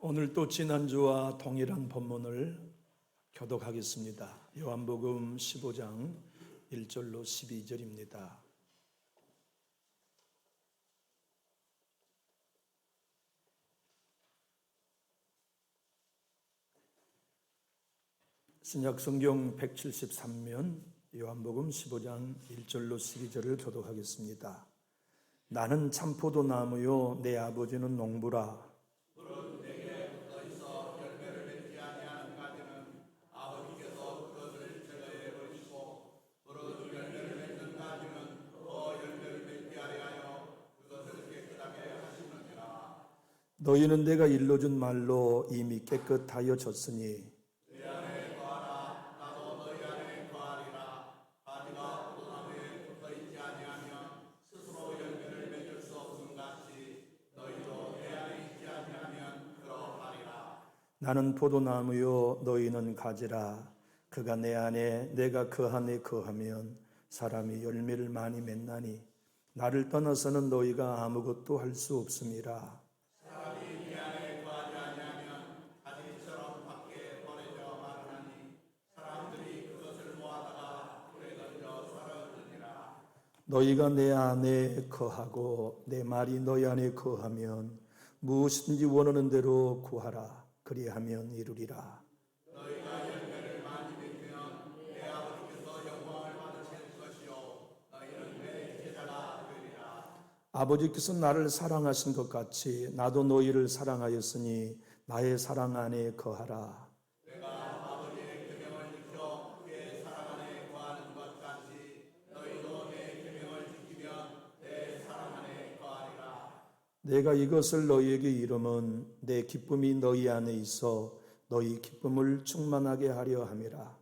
오늘 또 지난주와 동일한 본문을 교독하겠습니다. 요한복음 15장 1절로 12절입니다. 신약성경 173면 요한복음 15장 1절로 12절을 교독하겠습니다. 나는 참포도나무요 내 아버지는 농부라. 너희는 내가 일러준 말로 이미 깨끗하여 졌으니 내 안에 거하라. 나도 너희 안에 거하리라. 가지가 포도나무에 붙어 있지 아니하면 스스로 열매를 맺을 수 없음 같이 너희도 내 안에 있지 아니하면 그러하리라. 나는 포도나무요 너희는 가지라. 그가 내 안에 내가 그 안에 거하면 사람이 열매를 많이 맺나니 나를 떠나서는 너희가 아무것도 할 수 없음이라. 너희가 내 안에 거하고 내 말이 너희 안에 거하면 무엇이든지 원하는 대로 구하라. 그리하면 이루리라. 너희가 열매를 많이 맺으면 내 아버지께서 영광을 받으실 것이요 너희는 내 제자가 되리라. 아버지께서 나를 사랑하신 것 같이 나도 너희를 사랑하였으니 나의 사랑 안에 거하라. 내가 이것을 너희에게 이름은 내 기쁨이 너희 안에 있어 너희 기쁨을 충만하게 하려 함이라.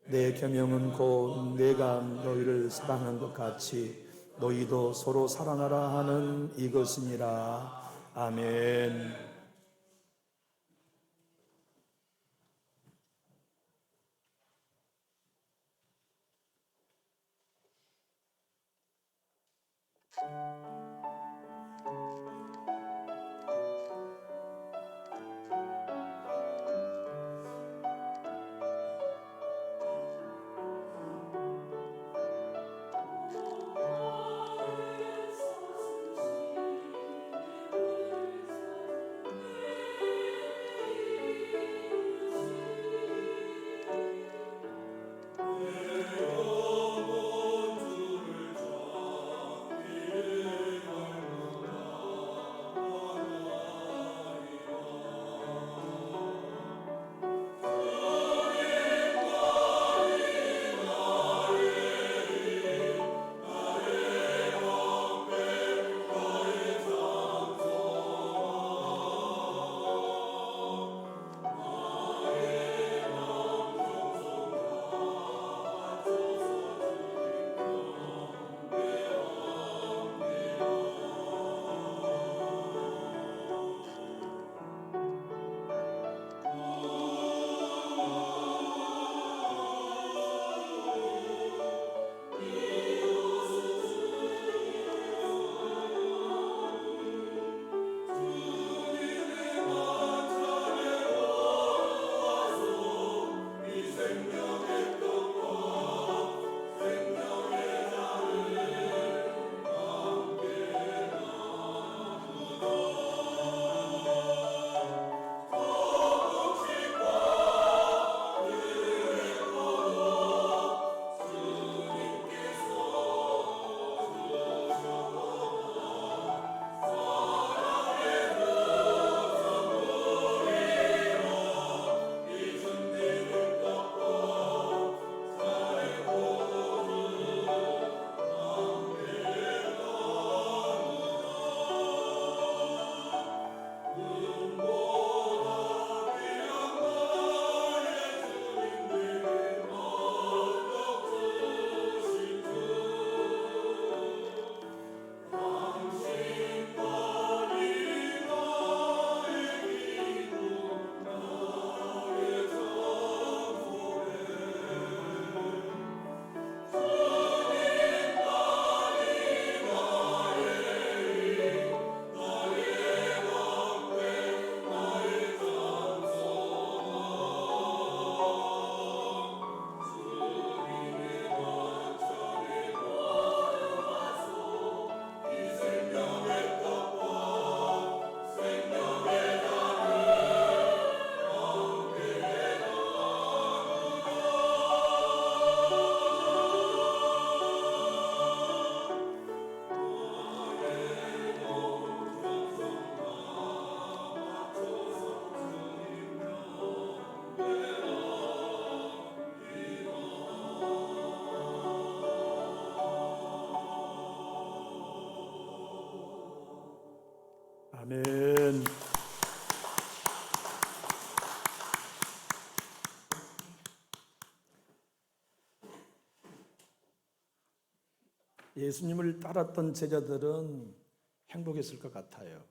내 계명은 곧 내가 너희를 사랑한 것 같이 너희도 서로 사랑하라 하는 이것이니라. 아멘. 예수님을 따랐던 제자들은 행복했을 것 같아요.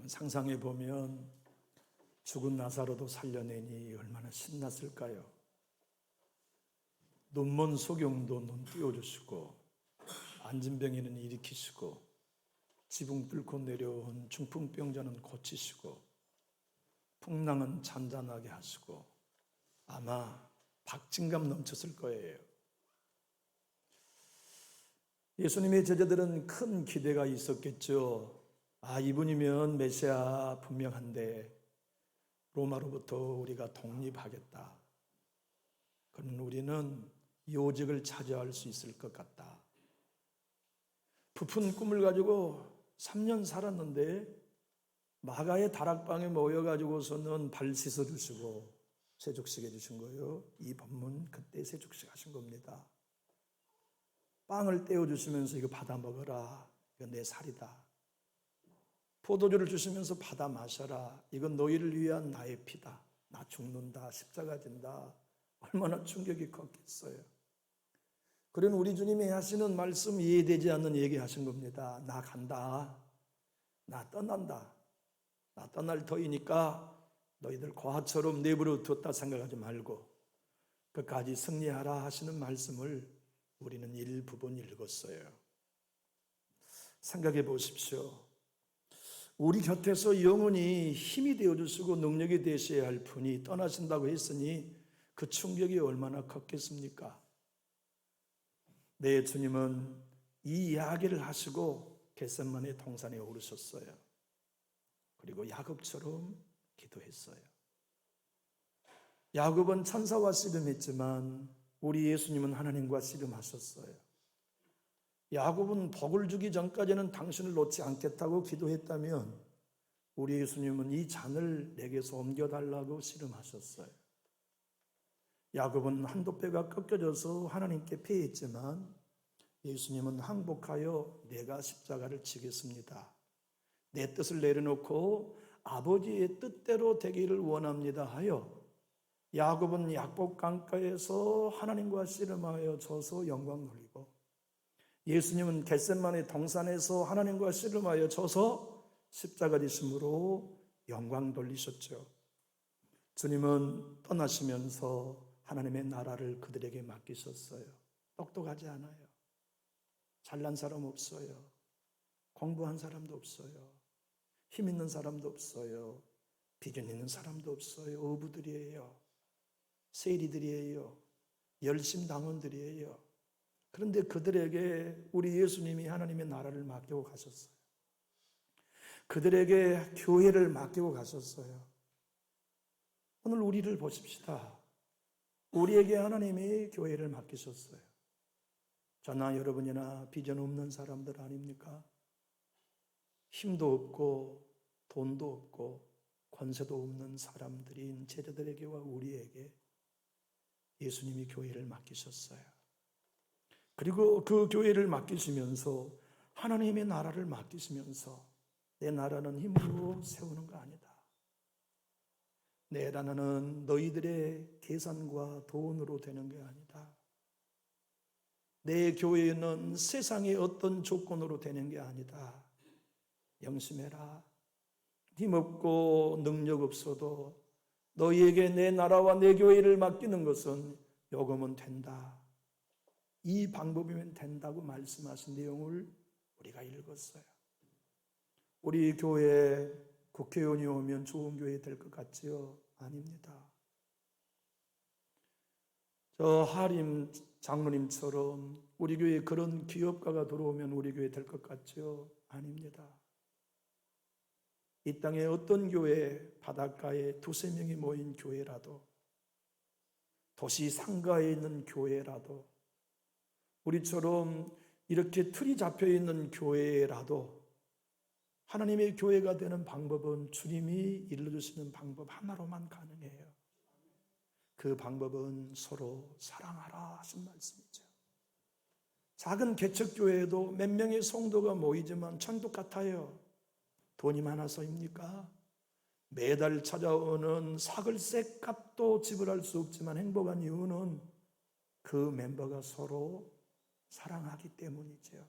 상상해 보면 죽은 나사로도 살려내니 얼마나 신났을까요? 눈먼 소경도 눈 띄워주시고, 안진병이는 일으키시고, 지붕 뚫고 내려온 중풍병자는 고치시고, 풍랑은 잔잔하게 하시고, 아마 박진감 넘쳤을 거예요. 예수님의 제자들은 큰 기대가 있었겠죠. 이분이면 메시아 분명한데 로마로부터 우리가 독립하겠다. 그럼 우리는 요직을 차지할 수 있을 것 같다. 부푼 꿈을 가지고 3년 살았는데 마가의 다락방에 모여가지고서는 발 씻어주시고 세족식 해주신 거예요. 이 법문 그때 세족식 하신 겁니다. 빵을 떼어주시면서 이거 받아 먹어라. 이거 내 살이다. 포도주를 주시면서 받아 마셔라. 이건 너희를 위한 나의 피다. 나 죽는다. 십자가 진다. 얼마나 충격이 컸겠어요. 그런 우리 주님이 하시는 말씀 이해되지 않는 얘기 하신 겁니다. 나 간다. 나 떠난다. 나 떠날 터이니까 너희들 고아처럼 내버려 뒀다 생각하지 말고 끝까지 승리하라 하시는 말씀을 우리는 일부분 읽었어요. 생각해 보십시오. 우리 곁에서 영원히 힘이 되어주시고 능력이 되셔야 할 분이 떠나신다고 했으니 그 충격이 얼마나 컸겠습니까? 내 주님은 이 이야기를 하시고 겟세마네 동산에 오르셨어요. 그리고 야곱처럼 기도했어요. 야곱은 천사와 씨름했지만 우리 예수님은 하나님과 씨름하셨어요. 야곱은 복을 주기 전까지는 당신을 놓지 않겠다고 기도했다면 우리 예수님은 이 잔을 내게서 옮겨달라고 씨름하셨어요. 야곱은 한도 뼈가 꺾여져서 하나님께 패했지만 예수님은 항복하여 내가 십자가를 지겠습니다. 내 뜻을 내려놓고 아버지의 뜻대로 되기를 원합니다 하여 야곱은 약복 강가에서 하나님과 씨름하여 져서 영광 돌리고 예수님은 겟세마네 동산에서 하나님과 씨름하여 져서 십자가 지심으로 영광 돌리셨죠. 주님은 떠나시면서 하나님의 나라를 그들에게 맡기셨어요. 똑똑하지 않아요. 잘난 사람 없어요. 공부한 사람도 없어요. 힘 있는 사람도 없어요. 비전 있는 사람도 없어요. 어부들이에요. 세리들이에요. 열심당원들이에요. 그런데 그들에게 우리 예수님이 하나님의 나라를 맡기고 가셨어요. 그들에게 교회를 맡기고 가셨어요. 오늘 우리를 보십시다. 우리에게 하나님이 교회를 맡기셨어요. 저나 여러분이나 비전 없는 사람들 아닙니까? 힘도 없고 돈도 없고 권세도 없는 사람들인 제자들에게와 우리에게 예수님이 교회를 맡기셨어요. 그리고 그 교회를 맡기시면서 하나님의 나라를 맡기시면서 내 나라는 힘으로 세우는 거 아니다. 내 나라는 너희들의 계산과 돈으로 되는 게 아니다. 내 교회는 세상의 어떤 조건으로 되는 게 아니다. 명심해라. 힘없고 능력 없어도 너희에게 내 나라와 내 교회를 맡기는 것은 요금은 된다. 이 방법이면 된다고 말씀하신 내용을 우리가 읽었어요. 우리 교회 국회의원이 오면 좋은 교회 될 것 같지요? 아닙니다. 저 하림 장로님처럼 우리 교회에 그런 기업가가 들어오면 우리 교회 될 것 같지요? 아닙니다. 이 땅에 어떤 교회, 바닷가에 두세 명이 모인 교회라도, 도시 상가에 있는 교회라도, 우리처럼 이렇게 틀이 잡혀 있는 교회라도 하나님의 교회가 되는 방법은 주님이 일러주시는 방법 하나로만 가능해요. 그 방법은 서로 사랑하라 하신 말씀이죠. 작은 개척교회에도 몇 명의 성도가 모이지만 천국 같아요. 돈이 많아서입니까? 매달 찾아오는 사글세 값도 지불할 수 없지만 행복한 이유는 그 멤버가 서로 사랑하기 때문이죠.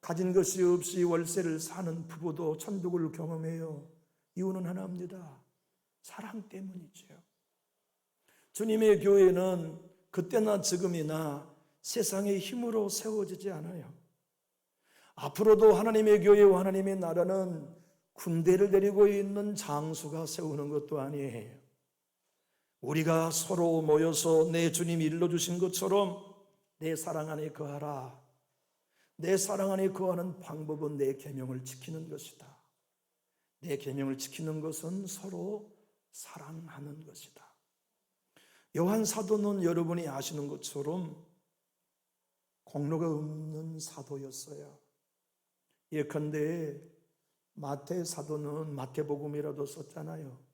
가진 것이 없이 월세를 사는 부부도 천국을 경험해요. 이유는 하나입니다. 사랑 때문이죠. 주님의 교회는 그때나 지금이나 세상의 힘으로 세워지지 않아요. 앞으로도 하나님의 교회와 하나님의 나라는 군대를 데리고 있는 장수가 세우는 것도 아니에요. 우리가 서로 모여서 내 주님이 일러주신 것처럼 내 사랑 안에 거하라. 내 사랑 안에 거하는 방법은 내 계명을 지키는 것이다. 내 계명을 지키는 것은 서로 사랑하는 것이다. 요한 사도는 여러분이 아시는 것처럼 공로가 없는 사도였어요. 예컨대 마태 사도는 마태복음이라도 썼잖아요.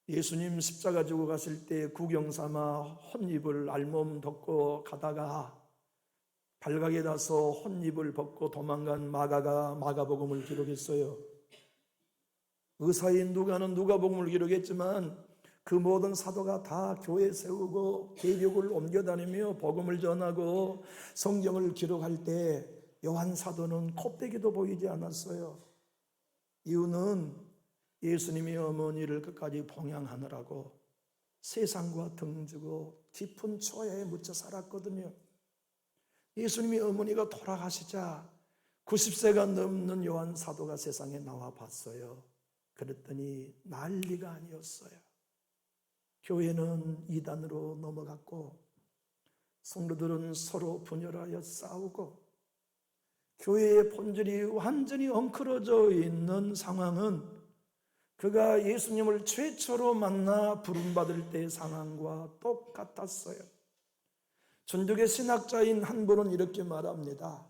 예수님 십자가 지고 가실 때 구경삼아 혼입을 알몸 덮고 가다가 발각에 나서 혼입을 벗고 도망간 마가가 마가복음을 기록했어요. 의사인 누가는 누가복음을 기록했지만 그 모든 사도가 다 교회 세우고 계력을 옮겨다니며 복음을 전하고 성경을 기록할 때 요한 사도는 코빼기도 보이지 않았어요. 이유는 예수님이 어머니를 끝까지 봉양하느라고 세상과 등지고 깊은 초야에 묻혀 살았거든요. 예수님이 어머니가 돌아가시자 90세가 넘는 요한 사도가 세상에 나와 봤어요. 그랬더니 난리가 아니었어요. 교회는 이단으로 넘어갔고 성도들은 서로 분열하여 싸우고 교회의 본질이 완전히 엉클어져 있는 상황은 그가 예수님을 최초로 만나 부름받을 때의 상황과 똑같았어요. 전적의 신학자인 한 분은 이렇게 말합니다.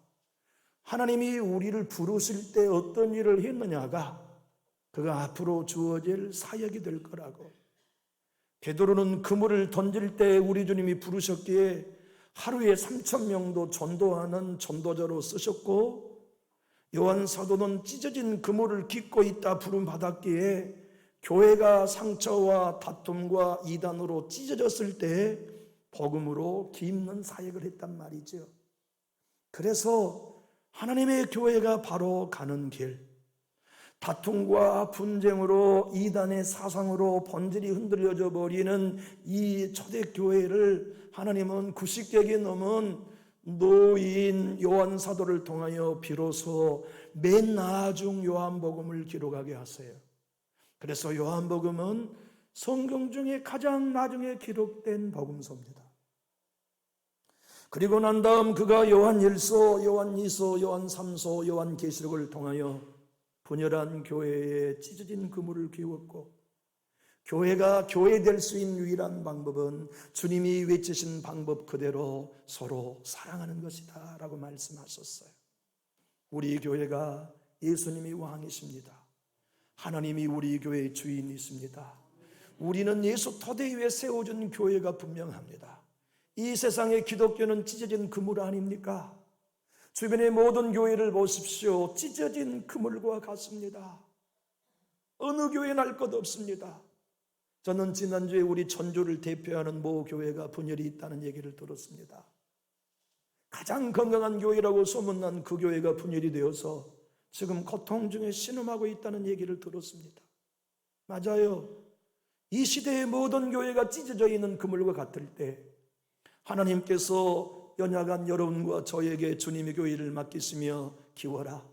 하나님이 우리를 부르실 때 어떤 일을 했느냐가 그가 앞으로 주어질 사역이 될 거라고. 베드로는 그물을 던질 때 우리 주님이 부르셨기에 하루에 3,000명도 전도하는 전도자로 쓰셨고, 요한 사도는 찢어진 그물을 깃고 있다 부름받았기에 교회가 상처와 다툼과 이단으로 찢어졌을 때 복음으로 깃는 사역을 했단 말이죠. 그래서 하나님의 교회가 바로 가는 길, 다툼과 분쟁으로 이단의 사상으로 본질이 흔들려져 버리는 이 초대교회를 하나님은 90격이 넘은 노인 요한 사도를 통하여 비로소 맨 나중 요한복음을 기록하게 하세요. 그래서 요한복음은 성경 중에 가장 나중에 기록된 복음서입니다. 그리고 난 다음 그가 요한 1서, 요한 2서, 요한 3서, 요한 계시록을 통하여 분열한 교회에 찢어진 그물을 끼웠고, 교회가 교회될 수 있는 유일한 방법은 주님이 외치신 방법 그대로 서로 사랑하는 것이다 라고 말씀하셨어요. 우리 교회가 예수님이 왕이십니다. 하나님이 우리 교회의 주인이십니다. 우리는 예수 토대 위에 세워진 교회가 분명합니다. 이 세상의 기독교는 찢어진 그물 아닙니까? 주변의 모든 교회를 보십시오. 찢어진 그물과 같습니다. 어느 교회는 알 것 없습니다. 저는 지난주에 우리 전주를 대표하는 모 교회가 분열이 있다는 얘기를 들었습니다. 가장 건강한 교회라고 소문난 그 교회가 분열이 되어서 지금 고통 중에 신음하고 있다는 얘기를 들었습니다. 맞아요. 이 시대의 모든 교회가 찢어져 있는 그물과 같을 때 하나님께서 연약한 여러분과 저에게 주님의 교회를 맡기시며 키워라.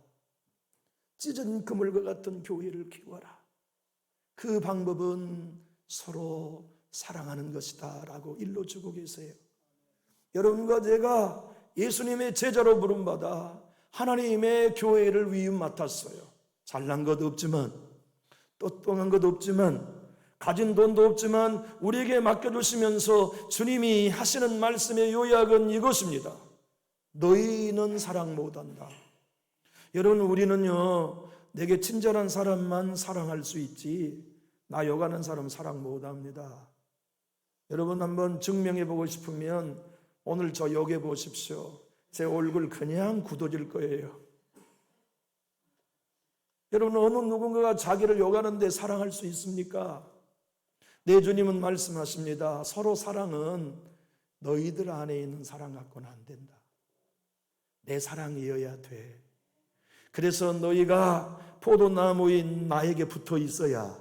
찢어진 그물과 같은 교회를 키워라. 그 방법은 서로 사랑하는 것이다 라고 일러주고 계세요. 여러분과 제가 예수님의 제자로 부름받아 하나님의 교회를 위임 맡았어요. 잘난 것 없지만, 떳떳한 것 없지만, 가진 돈도 없지만 우리에게 맡겨주시면서 주님이 하시는 말씀의 요약은 이것입니다. 너희는 사랑 못한다. 여러분, 우리는요, 내게 친절한 사람만 사랑할 수 있지 나 욕하는 사람 사랑 못합니다. 여러분 한번 증명해보고 싶으면 오늘 저 욕해 보십시오. 제 얼굴 그냥 굳어질 거예요. 여러분, 어느 누군가가 자기를 욕하는데 사랑할 수 있습니까? 내 주님은 말씀하십니다. 서로 사랑은 너희들 안에 있는 사랑 갖고는 안 된다. 내 사랑이어야 돼. 그래서 너희가 포도나무인 나에게 붙어 있어야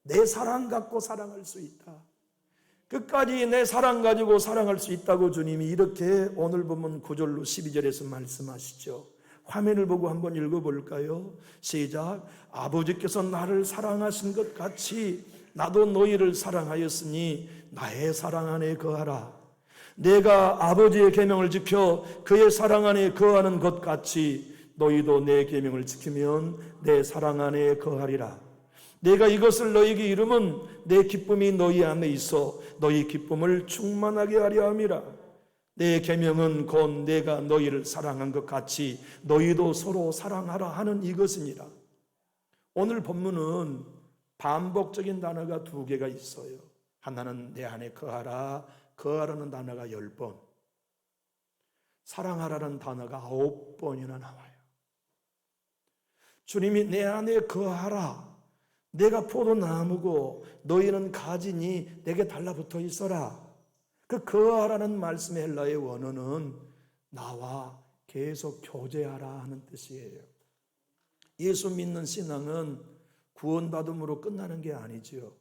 내 사랑 갖고 사랑할 수 있다. 끝까지 내 사랑 가지고 사랑할 수 있다고 주님이 이렇게 오늘 보면 9절로 12절에서 말씀하시죠. 화면을 보고 한번 읽어볼까요? 시작. 아버지께서 나를 사랑하신 것 같이 나도 너희를 사랑하였으니 나의 사랑 안에 거하라. 내가 아버지의 계명을 지켜 그의 사랑 안에 거하는 것 같이 너희도 내 계명을 지키면 내 사랑 안에 거하리라. 내가 이것을 너희에게 이름은 내 기쁨이 너희 안에 있어 너희 기쁨을 충만하게 하려 함이라. 내 계명은 곧 내가 너희를 사랑한 것 같이 너희도 서로 사랑하라 하는 이것이니라. 오늘 본문은 반복적인 단어가 두 개가 있어요. 하나는 내 안에 거하라, 거하라는 단어가 10번, 사랑하라는 단어가 9번이나 나와요. 주님이 내 안에 거하라, 내가 포도나무고 너희는 가지니 내게 달라붙어 있어라. 그 거하라는 말씀의 헬라의 원어는 나와 계속 교제하라 하는 뜻이에요. 예수 믿는 신앙은 구원받음으로 끝나는 게 아니지요.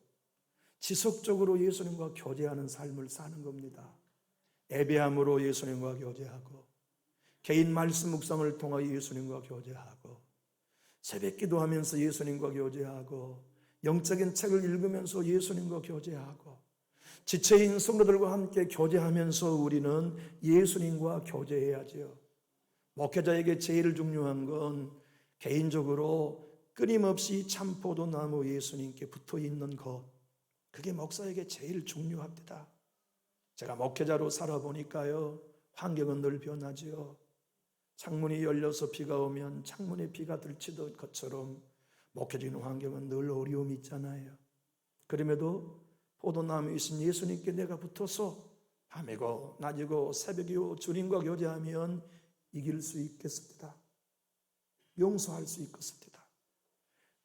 지속적으로 예수님과 교제하는 삶을 사는 겁니다. 예배함으로 예수님과 교제하고, 개인 말씀 묵상을 통하여 예수님과 교제하고, 새벽 기도하면서 예수님과 교제하고, 영적인 책을 읽으면서 예수님과 교제하고, 지체인 성도들과 함께 교제하면서 우리는 예수님과 교제해야지요. 목회자에게 제일 중요한 건 개인적으로 끊임없이 참포도나무 예수님께 붙어 있는 것, 그게 목사에게 제일 중요합니다. 제가 목회자로 살아보니까요, 환경은 늘 변하지요. 창문이 열려서 비가 오면 창문에 비가 들치던 것처럼 목회적인 환경은 늘 어려움이 있잖아요. 그럼에도 포도나무에 있은 예수님께 내가 붙어서 밤이고 낮이고 새벽이고 주님과 교제하면 이길 수 있겠습니다. 용서할 수 있겠습니다.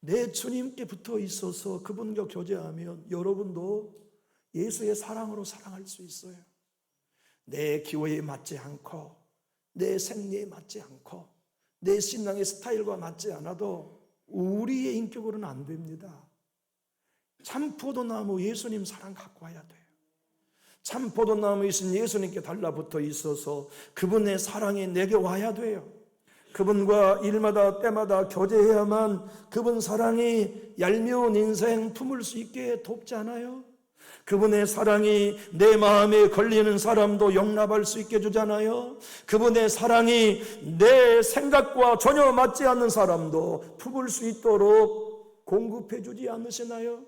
내 주님께 붙어 있어서 그분과 교제하면 여러분도 예수의 사랑으로 사랑할 수 있어요. 내 기호에 맞지 않고, 내 생리에 맞지 않고, 내 신앙의 스타일과 맞지 않아도 우리의 인격으로는 안 됩니다. 참포도나무 예수님 사랑 갖고 와야 돼요. 참포도나무에 있는 예수님께 달라붙어 있어서 그분의 사랑이 내게 와야 돼요. 그분과 일마다 때마다 교제해야만 그분 사랑이 얄미운 인생 품을 수 있게 돕지 않아요? 그분의 사랑이 내 마음에 걸리는 사람도 용납할 수 있게 해주잖아요. 그분의 사랑이 내 생각과 전혀 맞지 않는 사람도 품을 수 있도록 공급해 주지 않으시나요?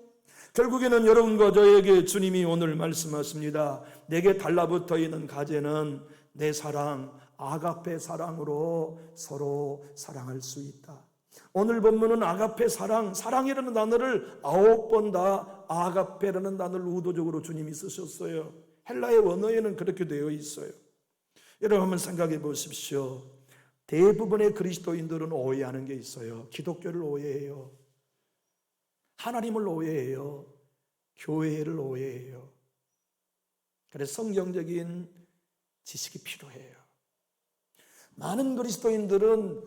결국에는 여러분과 저에게 주님이 오늘 말씀하십니다. 내게 달라붙어 있는 가제는 내 사랑, 아가페 사랑으로 서로 사랑할 수 있다. 오늘 본문은 아가페 사랑, 사랑이라는 단어를 9번 다 아가페라는 단어를 의도적으로 주님이 쓰셨어요. 헬라의 원어에는 그렇게 되어 있어요. 여러분 한번 생각해 보십시오. 대부분의 그리스도인들은 오해하는 게 있어요. 기독교를 오해해요. 하나님을 오해해요. 교회를 오해해요. 그래서 성경적인 지식이 필요해요. 많은 그리스도인들은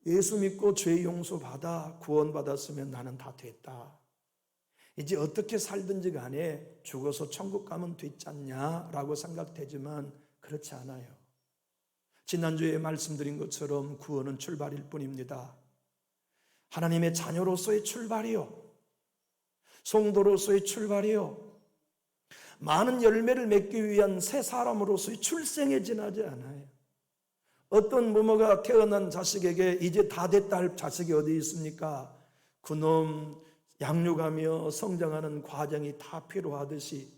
예수 믿고 죄 용서 받아 구원받았으면 나는 다 됐다. 이제 어떻게 살든지 간에 죽어서 천국 가면 됐지 않냐라고 생각되지만 그렇지 않아요. 지난주에 말씀드린 것처럼 구원은 출발일 뿐입니다. 하나님의 자녀로서의 출발이요, 성도로서의 출발이요, 많은 열매를 맺기 위한 새 사람으로서의 출생에 지나지 않아요. 어떤 부모가 태어난 자식에게 이제 다 됐다 할 자식이 어디 있습니까? 그놈 양육하며 성장하는 과정이 다 필요하듯이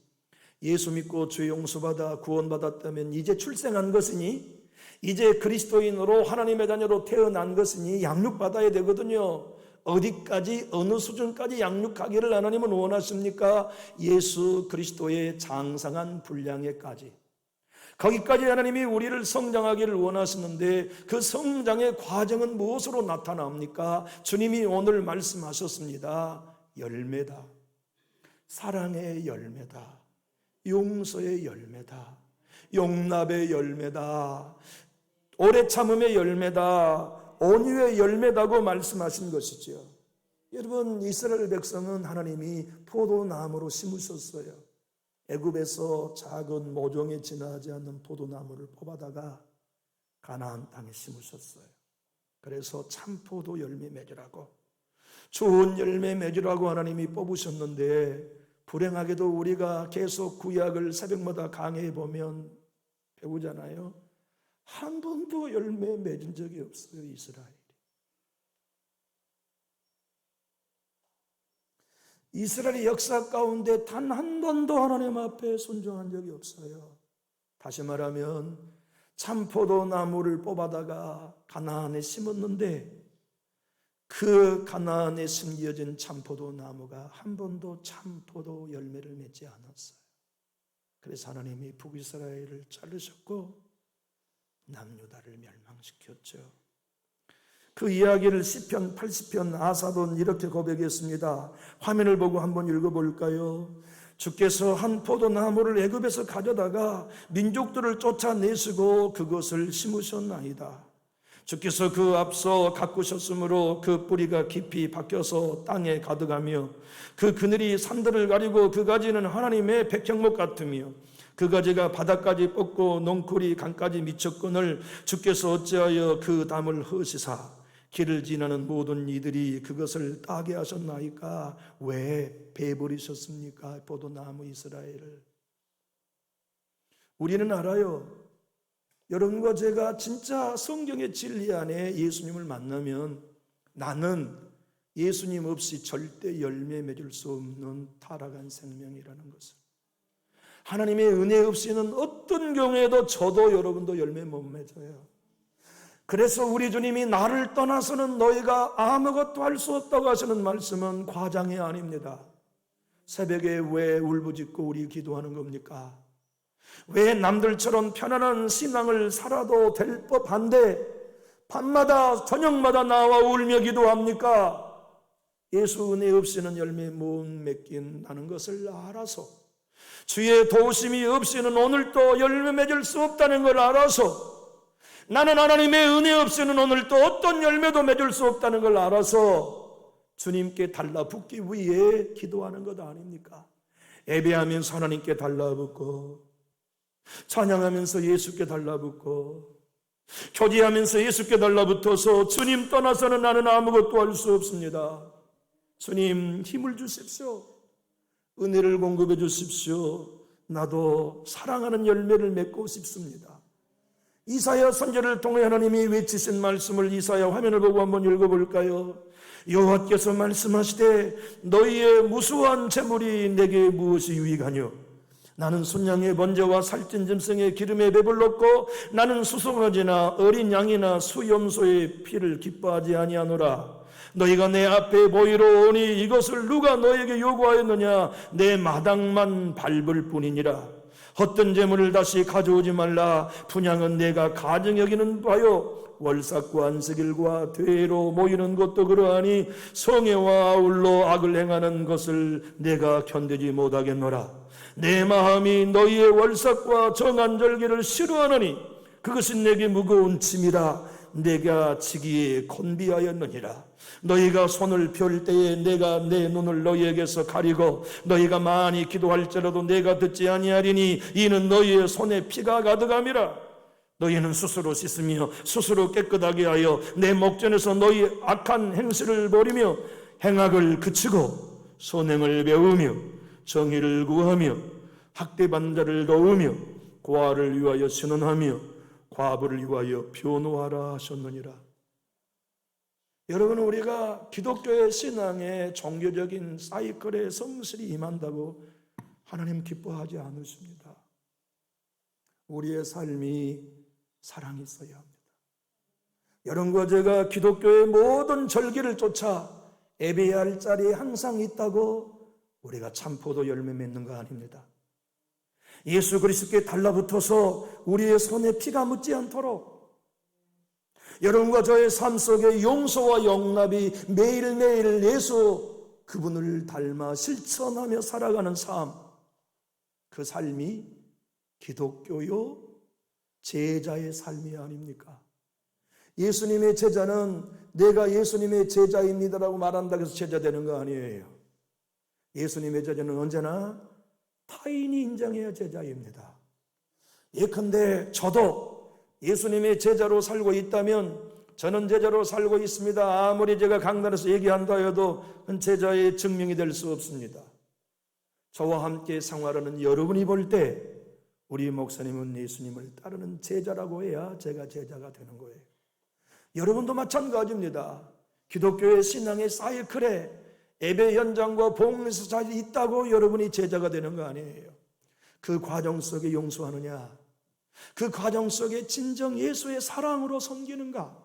예수 믿고 죄 용서받아 구원받았다면 이제 출생한 것이니, 이제 그리스도인으로 하나님의 자녀로 태어난 것이니 양육받아야 되거든요. 어디까지, 어느 수준까지 양육하기를 하나님은 원하십니까? 예수 그리스도의 장성한 분량에까지. 거기까지 하나님이 우리를 성장하기를 원하시는데 그 성장의 과정은 무엇으로 나타납니까? 주님이 오늘 말씀하셨습니다. 열매다. 사랑의 열매다. 용서의 열매다. 용납의 열매다, 오래 참음의 열매다, 온유의 열매다고 말씀하신 것이지요. 여러분, 이스라엘 백성은 하나님이 포도나무로 심으셨어요. 애굽에서 작은 모종에 지나지 않는 포도나무를 뽑아다가 가나안 땅에 심으셨어요. 그래서 참포도 열매 맺으라고, 좋은 열매 맺으라고 하나님이 뽑으셨는데, 불행하게도 우리가 계속 구약을 새벽마다 강해해 보면 배우잖아요. 한 번도 열매 맺은 적이 없어요, 이스라엘이. 이스라엘의 역사 가운데 단 한 번도 하나님 앞에 순종한 적이 없어요. 다시 말하면 참포도 나무를 뽑아다가 가나안에 심었는데 그 가나안에 심겨진 참포도 나무가 한 번도 참포도 열매를 맺지 않았어요. 그래서 하나님이 북이스라엘을 자르셨고 남유다를 멸망시켰죠. 그 이야기를 시편 80편 아사돈 이렇게 고백했습니다. 화면을 보고 한번 읽어볼까요? 주께서 한 포도나무를 애굽에서 가져다가 민족들을 쫓아내시고 그것을 심으셨나이다. 주께서 그 앞서 가꾸셨으므로 그 뿌리가 깊이 박혀서 땅에 가득하며 그 그늘이 산들을 가리고 그 가지는 하나님의 백향목 같으며 그 가지가 바닥까지 뻗고 농쿨이 강까지 미쳤거늘 주께서 어찌하여 그 담을 허시사 길을 지나는 모든 이들이 그것을 따게 하셨나이까? 왜 베버리셨습니까? 포도나무 이스라엘을. 우리는 알아요. 여러분과 제가 진짜 성경의 진리 안에 예수님을 만나면 나는 예수님 없이 절대 열매 맺을 수 없는 타락한 생명이라는 것을, 하나님의 은혜 없이는 어떤 경우에도 저도 여러분도 열매 못 맺어요. 그래서 우리 주님이 나를 떠나서는 너희가 아무것도 할 수 없다고 하시는 말씀은 과장이 아닙니다. 새벽에 왜 울부짖고 우리 기도하는 겁니까? 왜 남들처럼 편안한 신앙을 살아도 될 법한데 밤마다 저녁마다 나와 울며 기도합니까? 예수 은혜 없이는 열매 못 맺긴다는 것을 알아서, 주의 도우심이 없이는 오늘도 열매 맺을 수 없다는 걸 알아서, 나는 하나님의 은혜 없이는 오늘도 어떤 열매도 맺을 수 없다는 걸 알아서 주님께 달라붙기 위해 기도하는 것 아닙니까? 예배하면서 하나님께 달라붙고, 찬양하면서 예수께 달라붙고, 교제하면서 예수께 달라붙어서 주님 떠나서는 나는 아무것도 할 수 없습니다. 주님 힘을 주십시오. 은혜를 공급해 주십시오. 나도 사랑하는 열매를 맺고 싶습니다. 이사야 선지자를 통해 하나님이 외치신 말씀을 이사야 화면을 보고 한번 읽어볼까요? 여호와께서 말씀하시되 너희의 무수한 재물이 내게 무엇이 유익하뇨? 나는 순양의 번제와 살찐 짐승의 기름에 배불렀고 나는 수송아지나 어린 양이나 수염소의 피를 기뻐하지 아니하노라. 너희가 내 앞에 보이러 오니 이것을 누가 너에게 요구하였느냐? 내 마당만 밟을 뿐이니라. 헛된 재물을 다시 가져오지 말라. 분향은 내가 가증 여기는 바요. 월삭과 안식일과 대회로 모이는 것도 그러하니 성회와 아울러 악을 행하는 것을 내가 견디지 못하겠노라. 내 마음이 너희의 월삭과 정한절기를 싫어하노니 그것이 내게 무거운 짐이라. 내가 지기에 곤비하였느니라. 너희가 손을 펼 때에 내가 내 눈을 너희에게서 가리고 너희가 많이 기도할지라도 내가 듣지 아니하리니 이는 너희의 손에 피가 가득함이라. 너희는 스스로 씻으며 스스로 깨끗하게 하여 내 목전에서 너희 악한 행실을 버리며 행악을 그치고 선행을 배우며 정의를 구하며 학대받는 자를 도우며 고아를 위하여 신원하며 과부를 위하여 변호하라 하셨느니라. 여러분, 우리가 기독교의 신앙에 종교적인 사이클에 성실히 임한다고 하나님 기뻐하지 않으십니다. 우리의 삶이 사랑이 있어야 합니다. 여러분과 제가 기독교의 모든 절기를 쫓아 예배해야 할 자리에 항상 있다고 우리가 참포도 열매 맺는 거 아닙니다. 예수 그리스도께 달라붙어서 우리의 손에 피가 묻지 않도록 여러분과 저의 삶 속에 용서와 용납이 매일매일 예수 그분을 닮아 실천하며 살아가는 삶, 그 삶이 기독교요 제자의 삶이 아닙니까? 예수님의 제자는 내가 예수님의 제자입니다라고 말한다고 해서 제자 되는 거 아니에요. 예수님의 제자는 언제나 타인이 인정해야 제자입니다. 예컨대 저도 예수님의 제자로 살고 있다면 저는 제자로 살고 있습니다. 아무리 제가 강단에서 얘기한다 해도 제자의 증명이 될 수 없습니다. 저와 함께 생활하는 여러분이 볼 때 우리 목사님은 예수님을 따르는 제자라고 해야 제가 제자가 되는 거예요. 여러분도 마찬가지입니다. 기독교의 신앙의 사이클에 예배 현장과 복음에서 잘 있다고 여러분이 제자가 되는 거 아니에요. 그 과정 속에 용서하느냐? 그 과정 속에 진정 예수의 사랑으로 섬기는가?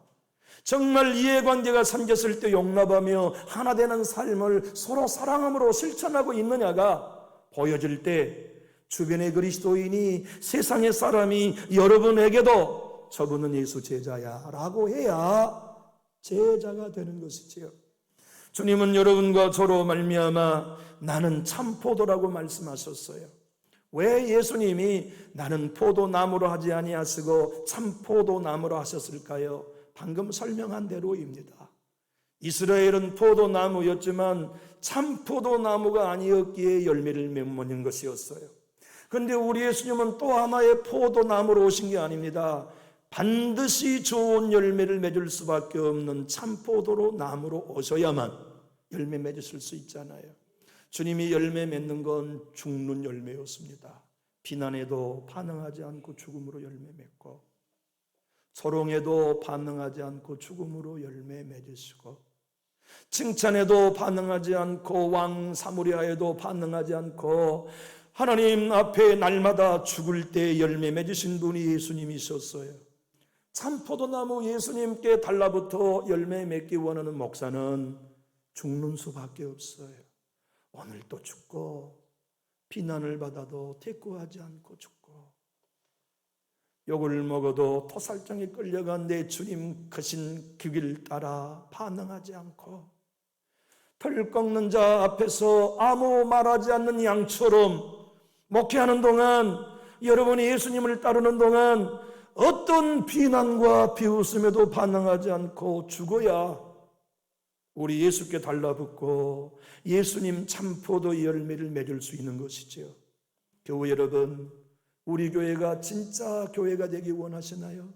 정말 이해관계가 생겼을 때 용납하며 하나 되는 삶을 서로 사랑함으로 실천하고 있느냐가 보여질 때 주변의 그리스도인이 세상의 사람이 여러분에게도 저분은 예수 제자야 라고 해야 제자가 되는 것이지요. 주님은 여러분과 저로 말미암아 나는 참 포도라고 말씀하셨어요. 왜 예수님이 나는 포도나무로 하지 아니하시고 참 포도나무로 하셨을까요? 방금 설명한 대로입니다. 이스라엘은 포도나무였지만 참 포도나무가 아니었기에 열매를 못 맺는 것이었어요. 그런데 우리 예수님은 또 하나의 포도나무로 오신 게 아닙니다. 반드시 좋은 열매를 맺을 수밖에 없는 참 포도로 나무로 오셔야만 열매 맺으실 수 있잖아요. 주님이 열매 맺는 건 죽는 열매였습니다. 비난에도 반응하지 않고 죽음으로 열매 맺고, 조롱에도 반응하지 않고 죽음으로 열매 맺으시고, 칭찬에도 반응하지 않고 왕 사무리아에도 반응하지 않고 하나님 앞에 날마다 죽을 때 열매 맺으신 분이 예수님이셨어요. 참 포도나무 예수님께 달라붙어 열매 맺기 원하는 목사는 죽는 수밖에 없어요. 오늘도 죽고 비난을 받아도 대꾸하지 않고 죽고, 욕을 먹어도 토살장에 끌려간 내 주님 크신 그 길 따라 반응하지 않고, 털 꺾는 자 앞에서 아무 말하지 않는 양처럼 목회하는 동안, 여러분이 예수님을 따르는 동안 어떤 비난과 비웃음에도 반응하지 않고 죽어야 우리 예수께 달라붙고 예수님 참포도 열매를 맺을 수 있는 것이죠. 교우 여러분, 우리 교회가 진짜 교회가 되기 원하시나요?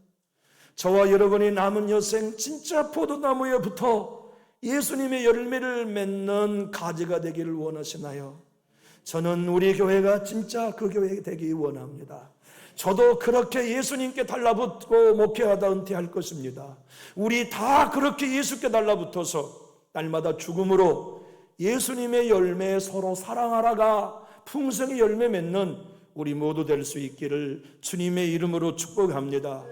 저와 여러분이 남은 여생 진짜 포도나무에 붙어 예수님의 열매를 맺는 가지가 되기를 원하시나요? 저는 우리 교회가 진짜 그 교회가 되기 원합니다. 저도 그렇게 예수님께 달라붙고 목회하다 은퇴할 것입니다. 우리 다 그렇게 예수께 달라붙어서 날마다 죽음으로 예수님의 열매 서로 사랑하라가 풍성히 열매 맺는 우리 모두 될 수 있기를 주님의 이름으로 축복합니다.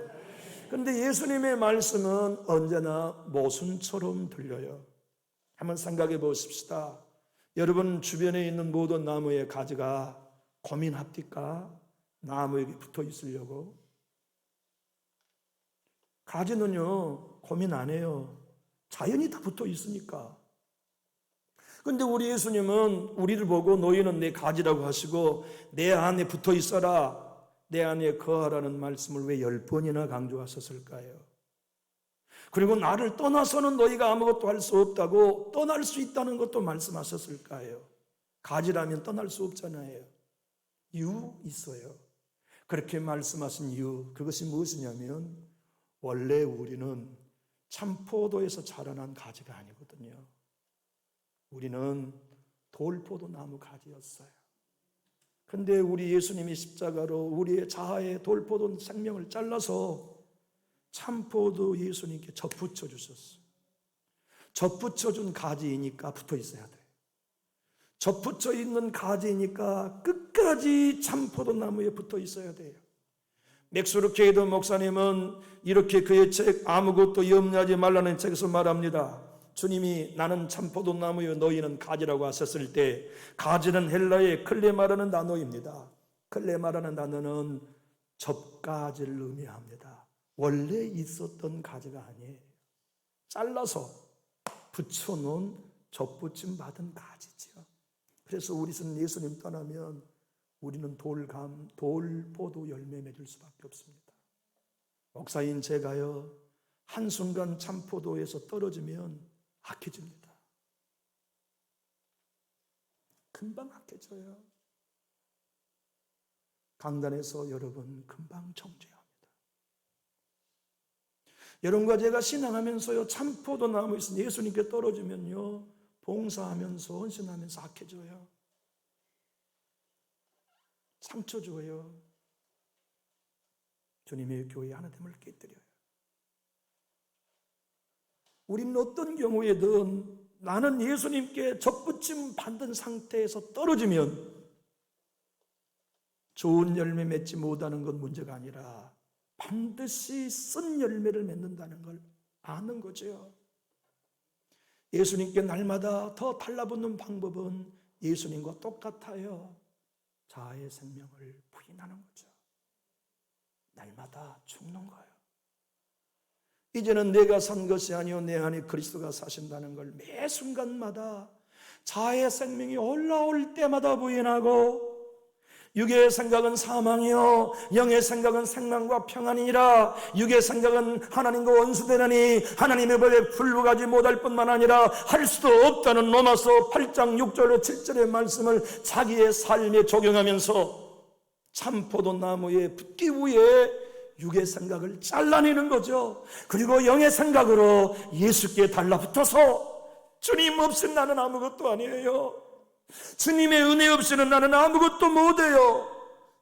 그런데 예수님의 말씀은 언제나 모순처럼 들려요. 한번 생각해 보십시다. 여러분 주변에 있는 모든 나무의 가지가 고민합니까? 나무에게 붙어 있으려고? 가지는요 고민 안 해요. 자연이 다 붙어 있으니까. 그런데 우리 예수님은 우리를 보고 너희는 내 가지라고 하시고 내 안에 붙어 있어라, 내 안에 거하라는 말씀을 왜 10번이나 강조하셨을까요? 그리고 나를 떠나서는 너희가 아무것도 할 수 없다고 떠날 수 있다는 것도 말씀하셨을까요? 가지라면 떠날 수 없잖아요. 이유 있어요. 그렇게 말씀하신 이유, 그것이 무엇이냐면 원래 우리는 참포도에서 자라난 가지가 아니거든요. 우리는 돌포도나무 가지였어요. 그런데 우리 예수님이 십자가로 우리의 자아의 돌포도 생명을 잘라서 참포도 예수님께 접붙여 주셨어요. 접붙여 준 가지이니까 붙어 있어야 돼요. 접붙여 있는 가지이니까 끝까지 참포도나무에 붙어 있어야 돼요. 맥스루 케이더 목사님은 이렇게 그의 책 아무것도 염려하지 말라는 책에서 말합니다. 주님이 나는 참포도나무요 너희는 가지라고 하셨을 때, 가지는 헬라의 클레마라는 단어입니다. 클레마라는 단어는 접가지를 의미합니다. 원래 있었던 가지가 아니에요. 잘라서 붙여놓은 접붙임 받은 가지죠. 그래서 우리는 예수님 떠나면 우리는 돌포도 열매 맺을 수밖에 없습니다. 목사인 제가요, 한순간 참포도에서 떨어지면 악해집니다. 금방 악해져요. 강단에서 여러분 금방 정죄합니다. 여러분과 제가 신앙하면서요, 참포도 나무에서 예수님께 떨어지면요, 봉사하면서 헌신하면서 악해져요. 상처 줘요. 주님의 교회 하나됨을 깨뜨려요. 우리는 어떤 경우에든 나는 예수님께 접붙임 받은 상태에서 떨어지면 좋은 열매 맺지 못하는 건 문제가 아니라 반드시 쓴 열매를 맺는다는 걸 아는 거죠. 예수님께 날마다 더 달라붙는 방법은 예수님과 똑같아요. 자아의 생명을 부인하는 거죠. 날마다 죽는 거예요. 이제는 내가 산 것이 아니요 내 안에 그리스도가 사신다는 걸 매 순간마다 자아의 생명이 올라올 때마다 부인하고, 육의 생각은 사망이요 영의 생각은 생명과 평안이니라. 육의 생각은 하나님과 원수되느니 하나님의 법에 불구하지 못할 뿐만 아니라 할 수도 없다는 로마서 8장 6절로 7절의 말씀을 자기의 삶에 적용하면서 참포도 나무에 붙기 위해 육의 생각을 잘라내는 거죠. 그리고 영의 생각으로 예수께 달라붙어서 주님 없이 나는 아무것도 아니에요. 주님의 은혜 없이는 나는 아무것도 못해요.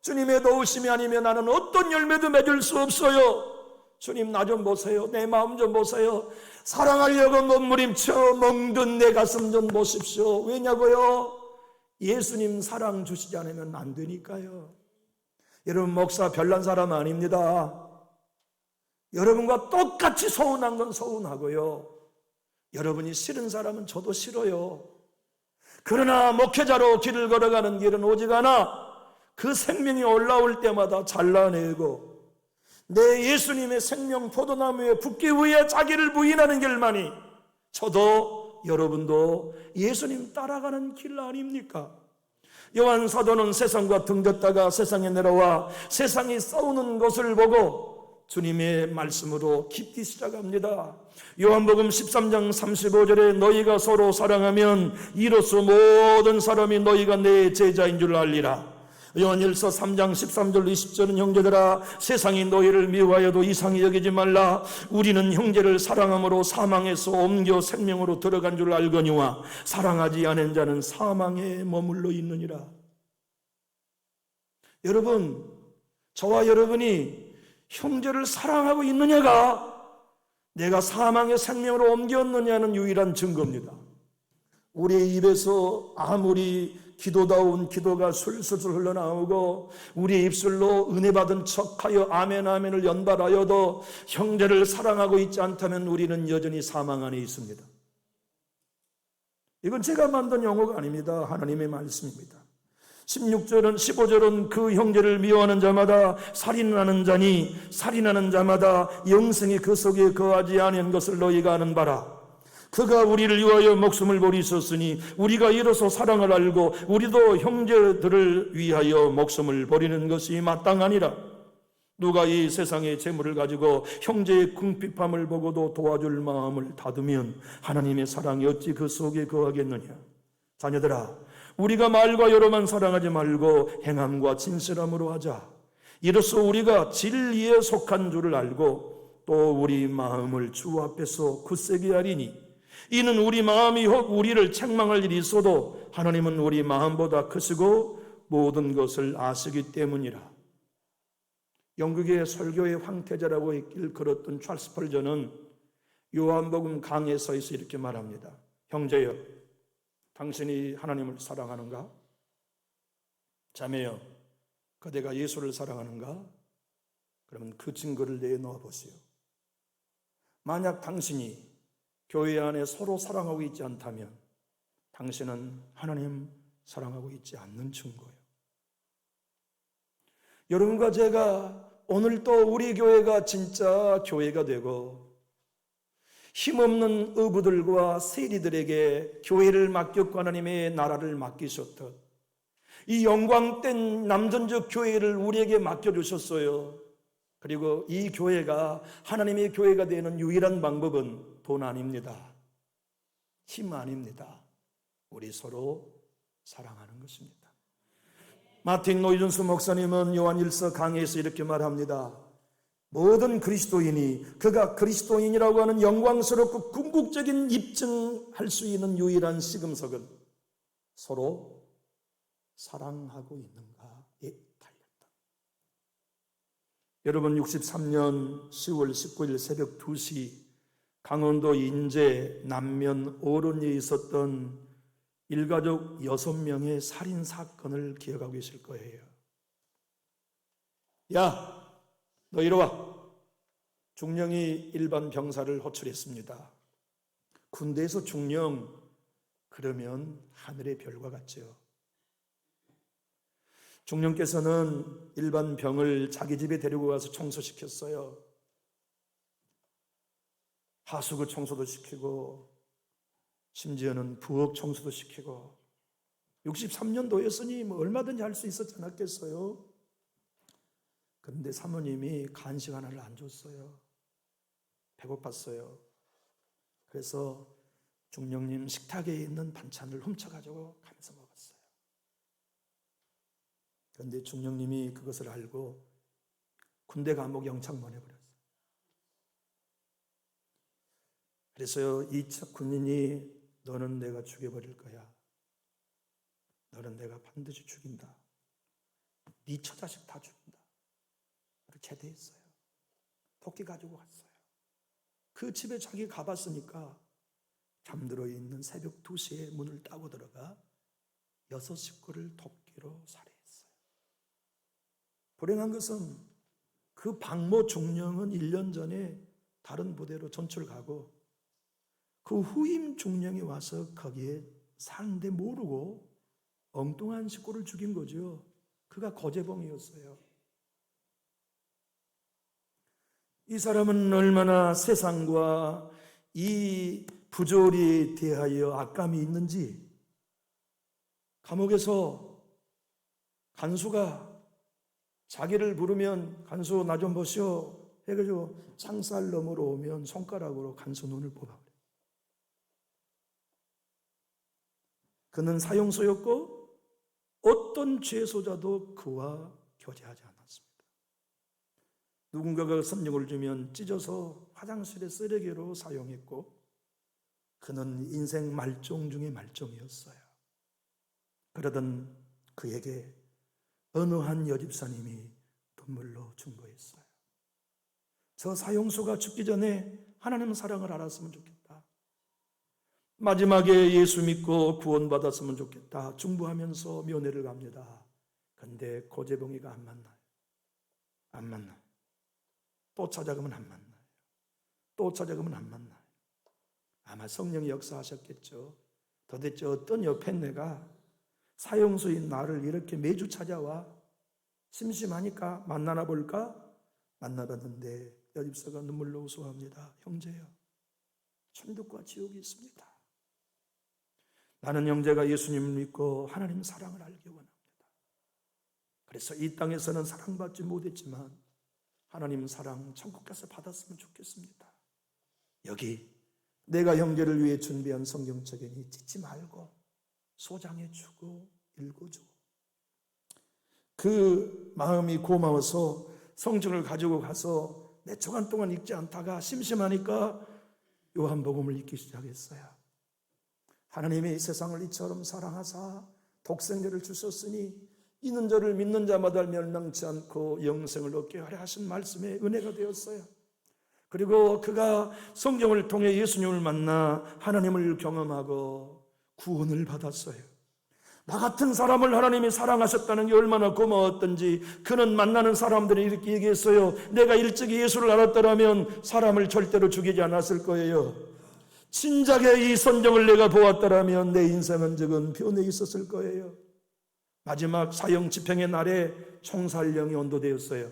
주님의 도우심이 아니면 나는 어떤 열매도 맺을 수 없어요. 주님 나 좀 보세요. 내 마음 좀 보세요. 사랑하려고 몸부림쳐 멍든 내 가슴 좀 보십시오. 왜냐고요? 예수님 사랑 주시지 않으면 안 되니까요. 여러분, 목사 별난 사람 아닙니다. 여러분과 똑같이 서운한 건 서운하고요, 여러분이 싫은 사람은 저도 싫어요. 그러나 목회자로 길을 걸어가는 길은 오직 하나, 그 생명이 올라올 때마다 잘라내고 내 예수님의 생명 포도나무에 붙기 위해 자기를 부인하는 길만이 저도 여러분도 예수님 따라가는 길 아닙니까? 요한 사도는 세상과 등졌다가 세상에 내려와 세상이 싸우는 것을 보고 주님의 말씀으로 깊이 시작합니다. 요한복음 13장 35절에 너희가 서로 사랑하면 이로써 모든 사람이 너희가 내 제자인 줄 알리라. 요한일서 3장 13절 20절은 형제들아 세상이 너희를 미워하여도 이상히 여기지 말라. 우리는 형제를 사랑함으로 사망에서 옮겨 생명으로 들어간 줄 알거니와 사랑하지 않은 자는 사망에 머물러 있느니라. 여러분, 저와 여러분이 형제를 사랑하고 있느냐가 내가 사망의 생명으로 옮겼느냐는 유일한 증거입니다. 우리의 입에서 아무리 기도다운 기도가 술술 흘러나오고 우리의 입술로 은혜 받은 척하여 아멘 아멘을 연발하여도 형제를 사랑하고 있지 않다면 우리는 여전히 사망 안에 있습니다. 이건 제가 만든 용어가 아닙니다. 하나님의 말씀입니다. 16절은 15절은 그 형제를 미워하는 자마다 살인하는 자니 살인하는 자마다 영생이 그 속에 거하지 아니한 것을 너희가 아는 바라. 그가 우리를 위하여 목숨을 버리셨으니 우리가 이로써 사랑을 알고 우리도 형제들을 위하여 목숨을 버리는 것이 마땅하니라. 누가 이 세상의 재물을 가지고 형제의 궁핍함을 보고도 도와줄 마음을 닫으면 하나님의 사랑이 어찌 그 속에 거하겠느냐. 자녀들아, 우리가 말과 여로만 사랑하지 말고 행함과 진실함으로 하자. 이로써 우리가 진리에 속한 줄을 알고 또 우리 마음을 주 앞에서 굳세게 하리니 이는 우리 마음이 혹 우리를 책망할 일이 있어도 하나님은 우리 마음보다 크시고 모든 것을 아시기 때문이라. 영국의 설교의 황태자라고 일컬었던 찰스 펄저는 요한복음 강해서에서 이렇게 말합니다. 형제여, 당신이 하나님을 사랑하는가? 자매여, 그대가 예수를 사랑하는가? 그러면 그 증거를 내놓아 보시오. 만약 당신이 교회 안에 서로 사랑하고 있지 않다면 당신은 하나님 사랑하고 있지 않는 증거예요. 여러분과 제가 오늘 또 우리 교회가 진짜 교회가 되고 힘없는 어부들과 세리들에게 교회를 맡겼고 하나님의 나라를 맡기셨듯 이 영광된 남전적 교회를 우리에게 맡겨주셨어요. 그리고 이 교회가 하나님의 교회가 되는 유일한 방법은 돈 아닙니다. 힘 아닙니다. 우리 서로 사랑하는 것입니다. 마틴 노이존스 목사님은 요한일서 강해에서 이렇게 말합니다. 모든 그리스도인이 그가 그리스도인이라고 하는 영광스럽고 궁극적인 입증할 수 있는 유일한 시금석은 서로 사랑하고 있는가에 달렸다. 여러분, 63년 10월 19일 새벽 2시 강원도 인제 남면 오론리에 있었던 일가족 6명의 살인사건을 기억하고 계실 거예요. 야, 너 이리 와. 중령이 일반 병사를 호출했습니다. 군대에서 중령, 그러면 하늘의 별과 같죠. 중령께서는 일반 병을 자기 집에 데리고 가서 청소시켰어요. 하수구 청소도 시키고 심지어는 부엌 청소도 시키고 63년도였으니 뭐 얼마든지 할 수 있었지 않았겠어요? 그런데 사모님이 간식 하나를 안 줬어요. 배고팠어요. 그래서 중령님 식탁에 있는 반찬을 훔쳐가지고 가면서 먹었어요. 그런데 중령님이 그것을 알고 군대 감옥 영창 보내버렸어요. 그래서 이 군인이 너는 내가 죽여버릴 거야. 너는 내가 반드시 죽인다. 네 처자식 다 죽인다. 제대했어요. 도끼 가지고 갔어요. 그 집에 자기 가봤으니까 잠들어 있는 새벽 2시에 문을 따고 들어가 6 식구를 도끼로 살해했어요. 불행한 것은 그 박모 중령은 1년 전에 다른 부대로 전출 가고 그 후임 중령이 와서 거기에 사는데 모르고 엉뚱한 식구를 죽인 거죠. 그가 거제봉이었어요. 이 사람은 얼마나 세상과 이 부조리에 대하여 악감이 있는지 감옥에서 간수가 자기를 부르면 간수 나 좀 보시오 해가지고 창살 너머로 오면 손가락으로 간수 눈을 뽑아버려요. 그는 사형수였고 어떤 죄소자도 그와 교제하지 않았습니다. 누군가가 선정을 주면 찢어서 화장실에 쓰레기로 사용했고 그는 인생 말종 중의 말종이었어요. 그러던 그에게 어느 한 여집사님이 눈물로 중보했어요. 저 사형수가 죽기 전에 하나님 사랑을 알았으면 좋겠다. 마지막에 예수 믿고 구원받았으면 좋겠다. 중보하면서 면회를 갑니다. 그런데 고재봉이가 안 만나요. 안 만나요. 또 찾아가면 안 만나요. 또 찾아가면 안 만나요. 아마 성령이 역사하셨겠죠. 도대체 어떤 여팬네가 사형수인 나를 이렇게 매주 찾아와 심심하니까 만나나 볼까? 만나봤는데 여집사가 눈물로 호소합니다. 형제여, 천국과 지옥이 있습니다. 나는 형제가 예수님을 믿고 하나님 사랑을 알기 원합니다. 그래서 이 땅에서는 사랑받지 못했지만 하나님 사랑 천국 가서 받았으면 좋겠습니다. 여기 내가 형제를 위해 준비한 성경책이니 찢지 말고 소장해주고 읽어주고 그 마음이 고마워서 성경을 가지고 가서 몇 초간 동안 읽지 않다가 심심하니까 요한복음을 읽기 시작했어요. 하나님이 세상을 이처럼 사랑하사 독생자를 주셨으니 이는 저를 믿는 자마다 멸망치 않고 영생을 얻게 하려 하신 말씀에 은혜가 되었어요. 그리고 그가 성경을 통해 예수님을 만나 하나님을 경험하고 구원을 받았어요. 나 같은 사람을 하나님이 사랑하셨다는 게 얼마나 고마웠던지 그는 만나는 사람들이 이렇게 얘기했어요. 내가 일찍이 예수를 알았더라면 사람을 절대로 죽이지 않았을 거예요. 진작에 이 성경을 내가 보았더라면 내 인생은 지금 변해 있었을 거예요. 마지막 사형 집행의 날에 총살령이 언도되었어요.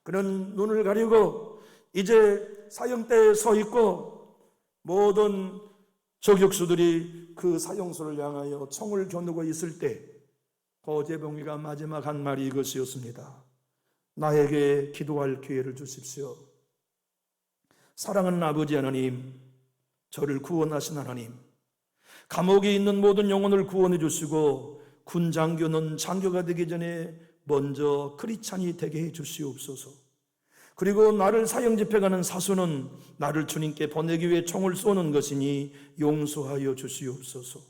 그는 눈을 가리고 이제 사형대에 서 있고 모든 저격수들이 그 사형수를 향하여 총을 겨누고 있을 때 고재봉이가 마지막 한 말이 이것이었습니다. 나에게 기도할 기회를 주십시오. 사랑하는 아버지 하나님, 저를 구원하신 하나님, 감옥에 있는 모든 영혼을 구원해 주시고 군 장교는 장교가 되기 전에 먼저 크리스찬이 되게 해 주시옵소서. 그리고 나를 사형 집행하는 사수는 나를 주님께 보내기 위해 총을 쏘는 것이니 용서하여 주시옵소서.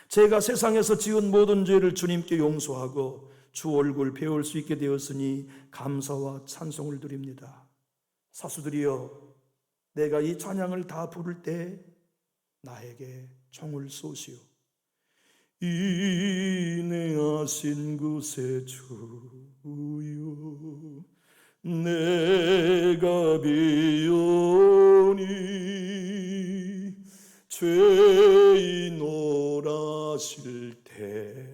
제가 세상에서 지은 모든 죄를 주님께 용서하고 주 얼굴 배울 수 있게 되었으니 감사와 찬송을 드립니다. 사수들이여, 내가 이 찬양을 다 부를 때 나에게 총을 쏘시오. 인내하신 그새 주여, 내가 비오니 죄인 오라실 때에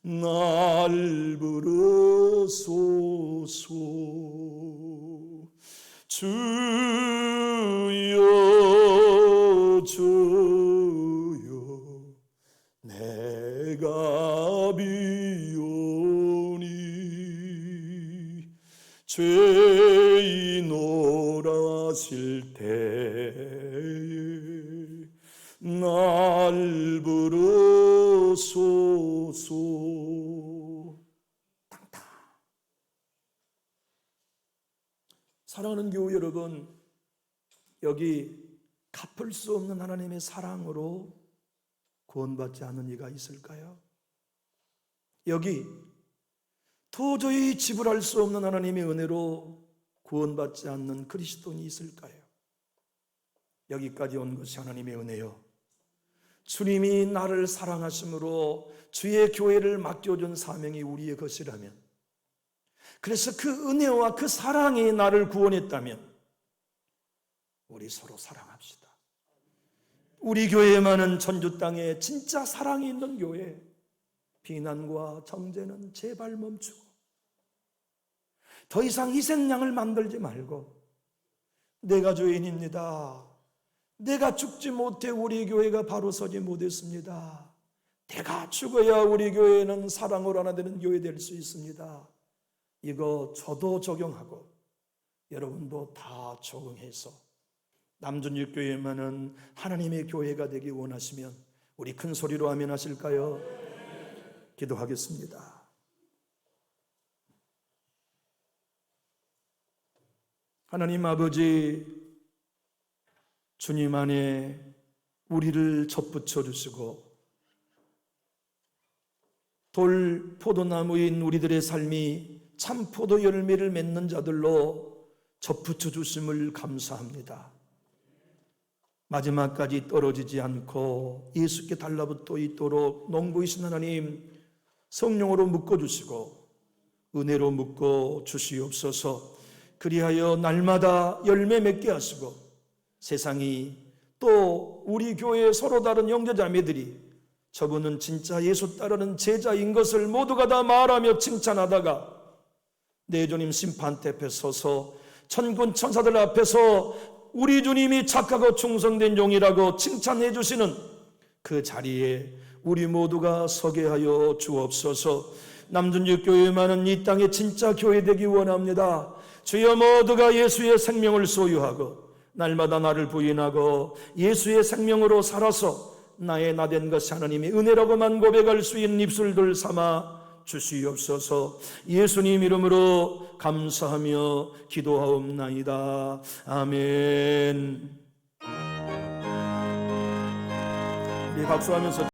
날 부르소서. 주여 주여, 내가 비오니 죄인 오라실 때에 날 부르소서. 사랑하는 교우 여러분, 여기 갚을 수 없는 하나님의 사랑으로 구원받지 않는 이가 있을까요? 여기 도저히 지불할 수 없는 하나님의 은혜로 구원받지 않는 그리스도인이 있을까요? 여기까지 온 것이 하나님의 은혜요, 주님이 나를 사랑하심으로 주의 교회를 맡겨준 사명이 우리의 것이라면, 그래서 그 은혜와 그 사랑이 나를 구원했다면 우리 서로 사랑합시다. 우리 교회에만은 전주 땅에 진짜 사랑이 있는 교회, 비난과 정죄는 제발 멈추고 더 이상 희생양을 만들지 말고, 내가 죄인입니다, 내가 죽지 못해 우리 교회가 바로 서지 못했습니다, 내가 죽어야 우리 교회는 사랑으로 하나 되는 교회 될 수 있습니다, 이거 저도 적용하고 여러분도 다 적용해서 남준육교회만은 하나님의 교회가 되기 원하시면 우리 큰 소리로 아멘 하실까요? 기도하겠습니다. 하나님 아버지, 주님 안에 우리를 접붙여 주시고 돌 포도나무인 우리들의 삶이 참 포도 열매를 맺는 자들로 접붙여 주심을 감사합니다. 마지막까지 떨어지지 않고 예수께 달라붙어 있도록 농부이신 하나님, 성령으로 묶어주시고 은혜로 묶어 주시옵소서. 그리하여 날마다 열매 맺게 하시고 세상이 또 우리 교회의 서로 다른 형제자매들이 저분은 진짜 예수 따르는 제자인 것을 모두가 다 말하며 칭찬하다가 내 주님 심판대 앞에 서서 천군 천사들 앞에서 우리 주님이 착하고 충성된 종이라고 칭찬해 주시는 그 자리에 우리 모두가 서게 하여 주옵소서. 남준육교회만은 이 땅에 진짜 교회 되기 원합니다. 주여, 모두가 예수의 생명을 소유하고 날마다 나를 부인하고 예수의 생명으로 살아서 나의 나 된 것이 하나님의 은혜라고만 고백할 수 있는 입술들 삼아 주시옵소서. 예수님 이름으로 감사하며 기도하옵나이다. 아멘. 우리 박수하면서